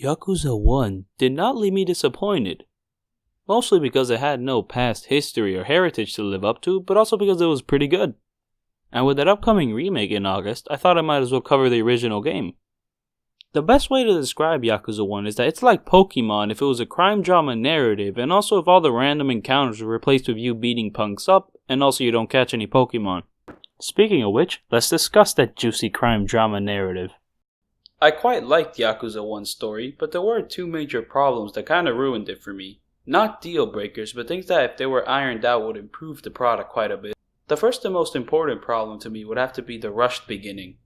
Yakuza 1 did not leave me disappointed, mostly because it had no past history or heritage to live up to, but also because it was pretty good. And with that upcoming remake in August, I thought I might as well cover the original game. The best way to describe Yakuza 1 is that it's like Pokemon if it was a crime drama narrative, and also if all the random encounters were replaced with you beating punks up, and also you don't catch any Pokemon. Speaking of which, let's discuss that juicy crime drama narrative. I quite liked Yakuza 1's story, but there were two major problems that kinda ruined it for me. Not deal breakers, but things that if they were ironed out would improve the product quite a bit. The first and most important problem to me would have to be the rushed beginning.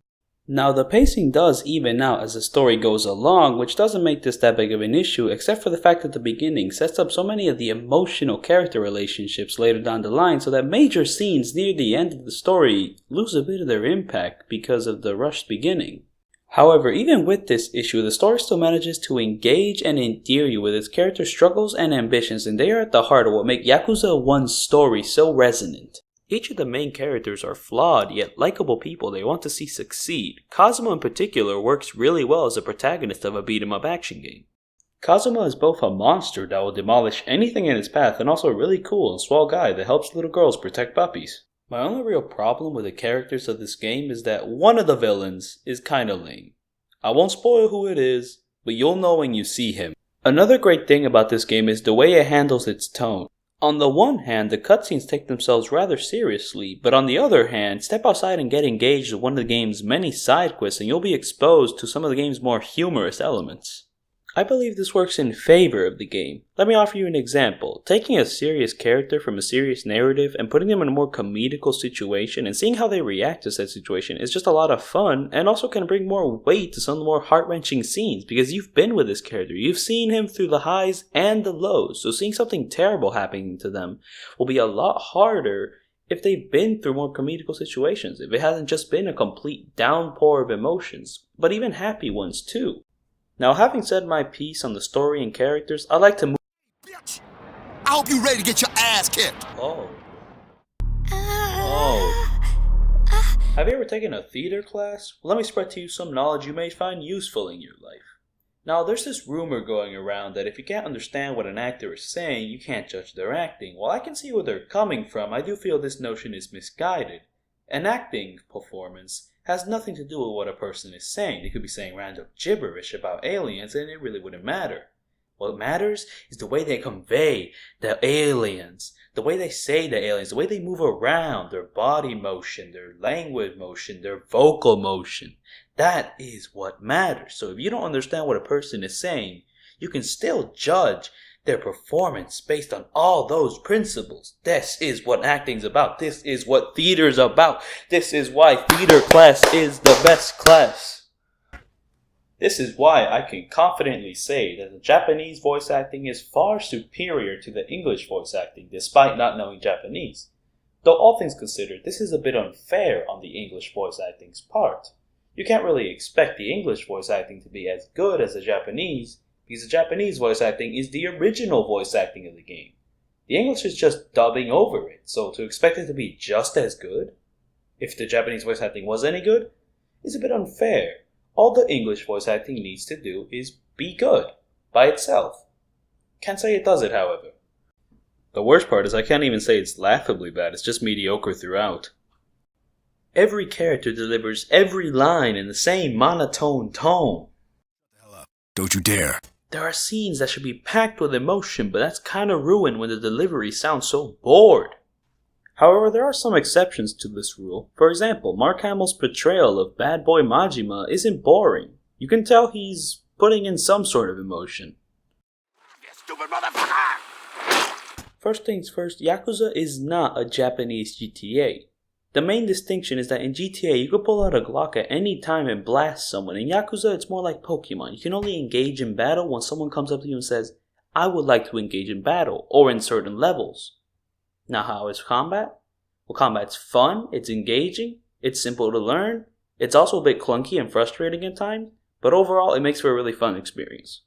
Now the pacing does even out as the story goes along, which doesn't make this that big of an issue, except for the fact that the beginning sets up so many of the emotional character relationships later down the line, so that major scenes near the end of the story lose a bit of their impact because of the rushed beginning. However, even with this issue, the story still manages to engage and endear you with its character struggles and ambitions, and they are at the heart of what make Yakuza 1's story so resonant. Each of the main characters are flawed yet likable people they want to see succeed. Kazuma in particular works really well as a protagonist of a beat-em-up action game. Kazuma is both a monster that will demolish anything in its path and also a really cool and swell guy that helps little girls protect puppies. My only real problem with the characters of this game is that one of the villains is kinda lame. I won't spoil who it is, but you'll know when you see him. Another great thing about this game is the way it handles its tone. On the one hand, the cutscenes take themselves rather seriously, but on the other hand, step outside and get engaged with one of the game's many side quests and you'll be exposed to some of the game's more humorous elements. I believe this works in favor of the game. Let me offer you an example. Taking a serious character from a serious narrative and putting them in a more comedical situation and seeing how they react to said situation is just a lot of fun, and also can bring more weight to some of the more heart-wrenching scenes because you've been with this character. You've seen him through the highs and the lows, so seeing something terrible happening to them will be a lot harder if they've been through more comedical situations, if it hasn't just been a complete downpour of emotions, but even happy ones too. Now, having said my piece on the story and characters, I'd like to move. Bitch! I hope you're ready to get your ass kicked. Oh. Have you ever taken a theater class? Well, let me spread to you some knowledge you may find useful in your life. Now, there's this rumor going around that if you can't understand what an actor is saying, you can't judge their acting. While I can see where they're coming from, I do feel this notion is misguided. An acting performance has nothing to do with what a person is saying. They could be saying random gibberish about aliens and it really wouldn't matter. What matters is the way they convey the aliens, the way they say the aliens, the way they move around, their body motion, their language motion, their vocal motion. That is what matters. So if you don't understand what a person is saying, you can still judge their performance based on all those principles. This is what acting's about. This is what theater's about. This is why theater class is the best class. This is why I can confidently say that the Japanese voice acting is far superior to the English voice acting, despite not knowing Japanese. Though all things considered, this is a bit unfair on the English voice acting's part. You can't really expect the English voice acting to be as good as the Japanese, because the Japanese voice acting is the original voice acting of the game. The English is just dubbing over it, so to expect it to be just as good, if the Japanese voice acting was any good, is a bit unfair. All the English voice acting needs to do is be good, by itself. Can't say it does it, however. The worst part is I can't even say it's laughably bad, it's just mediocre throughout. Every character delivers every line in the same monotone tone. Don't you dare. There are scenes that should be packed with emotion, but that's kinda ruined when the delivery sounds so bored. However, there are some exceptions to this rule. For example, Mark Hamill's portrayal of bad boy Majima isn't boring. You can tell he's putting in some sort of emotion. You stupid motherfucker! First things first, Yakuza is not a Japanese GTA. The main distinction is that in GTA, you could pull out a Glock at any time and blast someone. In Yakuza, it's more like Pokemon. You can only engage in battle when someone comes up to you and says, I would like to engage in battle, or in certain levels. Now, how is combat? Well, combat's fun, it's engaging, it's simple to learn, it's also a bit clunky and frustrating at times, but overall, it makes for a really fun experience.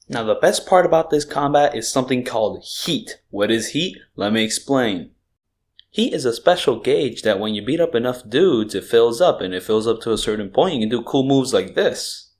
Now, the best part about this combat is something called heat. What is heat? Let me explain. Heat is a special gauge that when you beat up enough dudes, it fills up, and it fills up to a certain point, you can do cool moves like this.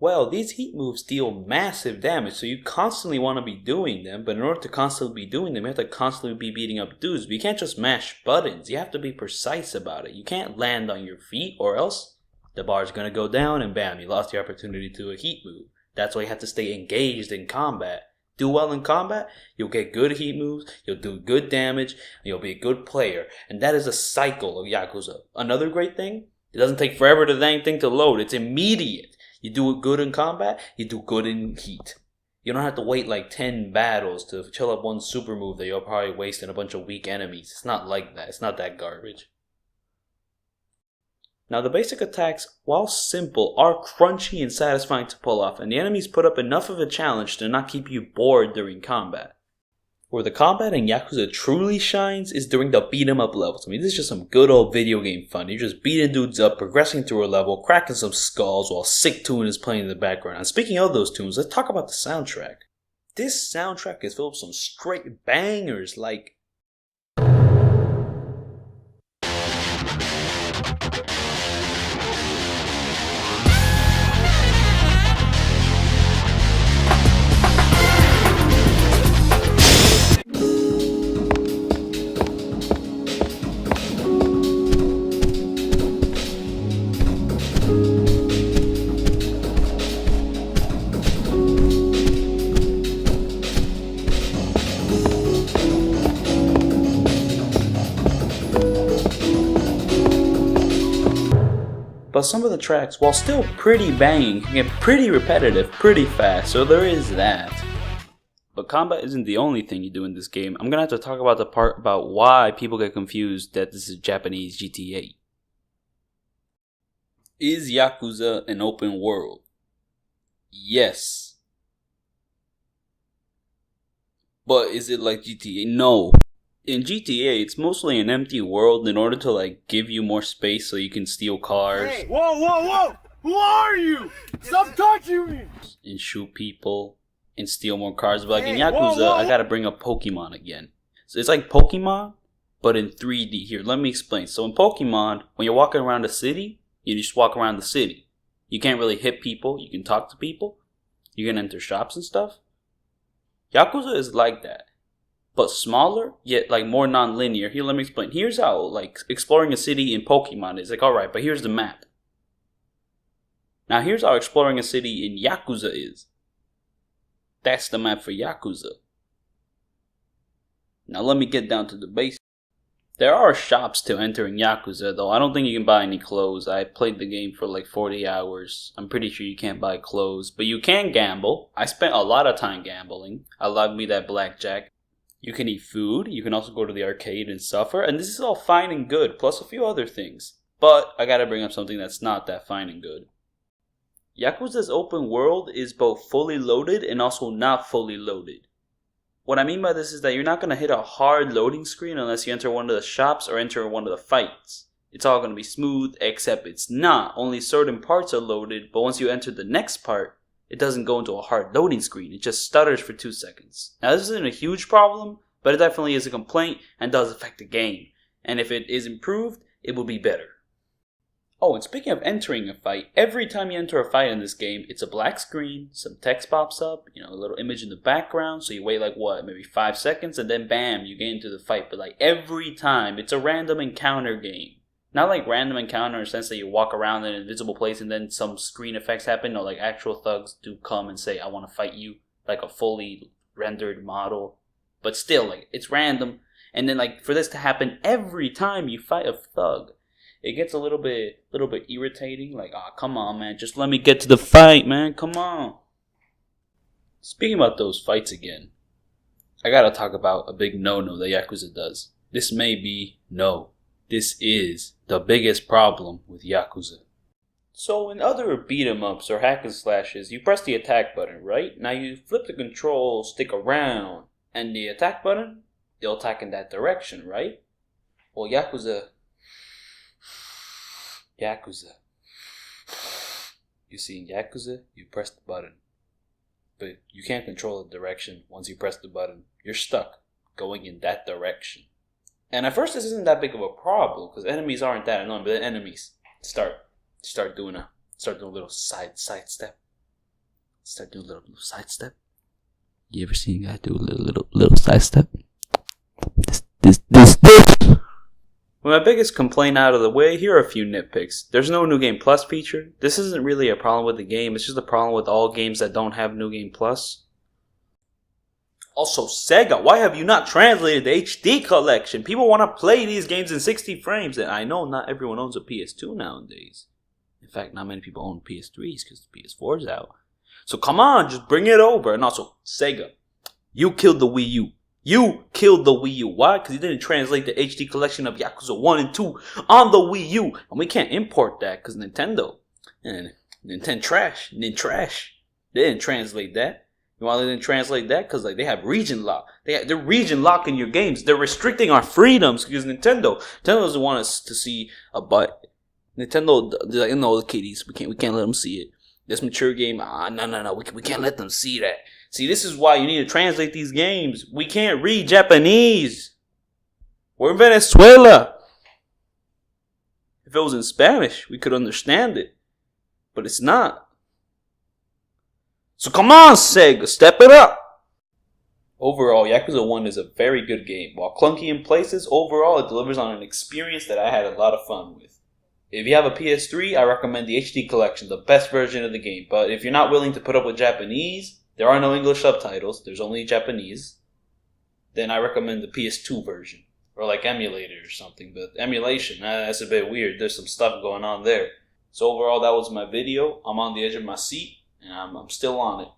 Well, these heat moves deal massive damage, so you constantly want to be doing them, but in order to constantly be doing them, you have to constantly be beating up dudes. But you can't just mash buttons, you have to be precise about it. You can't land on your feet, or else the bar's gonna go down and bam, you lost your opportunity to a heat move. That's why you have to stay engaged in combat. Do well in combat, you'll get good heat moves, you'll do good damage, and you'll be a good player. And that is a cycle of Yakuza. Another great thing, it doesn't take forever for the dang thing to load, it's immediate. You do it good in combat, you do good in heat. You don't have to wait like 10 battles to chill up one super move that you're probably wasting a bunch of weak enemies. It's not like that. It's not that garbage. Now the basic attacks, while simple, are crunchy and satisfying to pull off, and the enemies put up enough of a challenge to not keep you bored during combat. Where the combat in Yakuza truly shines is during the beat 'em up levels. I mean, this is just some good old video game fun. You're just beating dudes up, progressing through a level, cracking some skulls while a sick tune is playing in the background. And speaking of those tunes, let's talk about the soundtrack. This soundtrack is filled with some straight bangers like but some of the tracks, while still pretty banging, can get pretty repetitive pretty fast, so there is that. But combat isn't the only thing you do in this game. I'm gonna have to talk about the part about why people get confused that this is Japanese GTA. Is Yakuza an open world? Yes. But is it like GTA? No. In GTA, it's mostly an empty world in order to like give you more space so you can steal cars. Hey, whoa! Who are you? Stop touching me! And shoot people and steal more cars. But like in Hey, Yakuza, whoa. I gotta bring up Pokemon again. So it's like Pokemon, but in 3D. Here, let me explain. So in Pokemon, when you're walking around the city, you just walk around the city. You can't really hit people. You can talk to people. You can enter shops and stuff. Yakuza is like that, but smaller, yet like more non-linear. Here, let me explain. Here's how like exploring a city in Pokemon is. Like, alright, but here's the map. Now here's how exploring a city in Yakuza is. That's the map for Yakuza. Now let me get down to the basics. There are shops to enter in Yakuza, though I don't think you can buy any clothes. I played the game for like 40 hours. I'm pretty sure you can't buy clothes, but you can gamble. I spent a lot of time gambling. I love me that blackjack. You can eat food, you can also go to the arcade and suffer, and this is all fine and good, plus a few other things. But I gotta bring up something that's not that fine and good. Yakuza's open world is both fully loaded and also not fully loaded. What I mean by this is that you're not gonna hit a hard loading screen unless you enter one of the shops or enter one of the fights. It's all gonna be smooth, except it's not. Only certain parts are loaded, but once you enter the next part, it doesn't go into a hard loading screen. It just stutters for 2 seconds. Now this isn't a huge problem, but it definitely is a complaint and does affect the game. And if it is improved, it will be better. Oh, and speaking of entering a fight, every time you enter a fight in this game, it's a black screen, some text pops up, a little image in the background, so you wait like maybe 5 seconds, and then bam, you get into the fight. But like every time, it's a random encounter game. Not like random encounter in the sense that you walk around in an invisible place and then some screen effects happen. No, like actual thugs do come and say, I want to fight you, like a fully rendered model. But still, like, it's random. And then like for this to happen every time you fight a thug, it gets a little bit irritating. Like, come on, man, just let me get to the fight, man, come on. Speaking about those fights again, I gotta talk about a big no-no that Yakuza does. This is the biggest problem with Yakuza. So in other beat 'em ups or hack and slashes, you press the attack button, right? Now you flip the control stick around, and the attack button, they'll attack in that direction, right? Well, Yakuza. You see, in Yakuza, you press the button, but you can't control the direction once you press the button. You're stuck going in that direction. And at first, this isn't that big of a problem because enemies aren't that annoying. But then enemies start doing a little side step, Start doing a little sidestep. You ever seen a guy do a little sidestep? This. With my biggest complaint out of the way, here are a few nitpicks. There's no New Game Plus feature. This isn't really a problem with the game, it's just a problem with all games that don't have New Game Plus. Also, Sega, why have you not translated the HD collection? People want to play these games in 60 frames, and I know not everyone owns a PS2 nowadays. In fact, not many people own PS3s because the PS4's out. So come on, just bring it over. And also, Sega, you killed the Wii U. You killed the Wii U. Why? Because you didn't translate the HD collection of Yakuza 1 and 2 on the Wii U. And we can't import that because Nintendo. And Nintendo trash. They didn't translate that. You know why they didn't translate that? Because they have region lock. They're region locking your games. They're restricting our freedoms because Nintendo doesn't want us to see a butt. Nintendo, they're like, no, the kiddies, we can't let them see it. This mature game, no, we can't let them see that. See, this is why you need to translate these games. We can't read Japanese. We're in Venezuela. If it was in Spanish, we could understand it. But it's not. So come on, Sega, step it up. Overall, Yakuza 1 is a very good game. While clunky in places, overall it delivers on an experience that I had a lot of fun with. If you have a PS3, I recommend the HD collection, the best version of the game. But if you're not willing to put up with Japanese, there are no English subtitles, there's only Japanese, then I recommend the PS2 version. Or like emulator or something. But emulation, that's a bit weird. There's some stuff going on there. So overall, that was my video. I'm on the edge of my seat, and I'm still on it.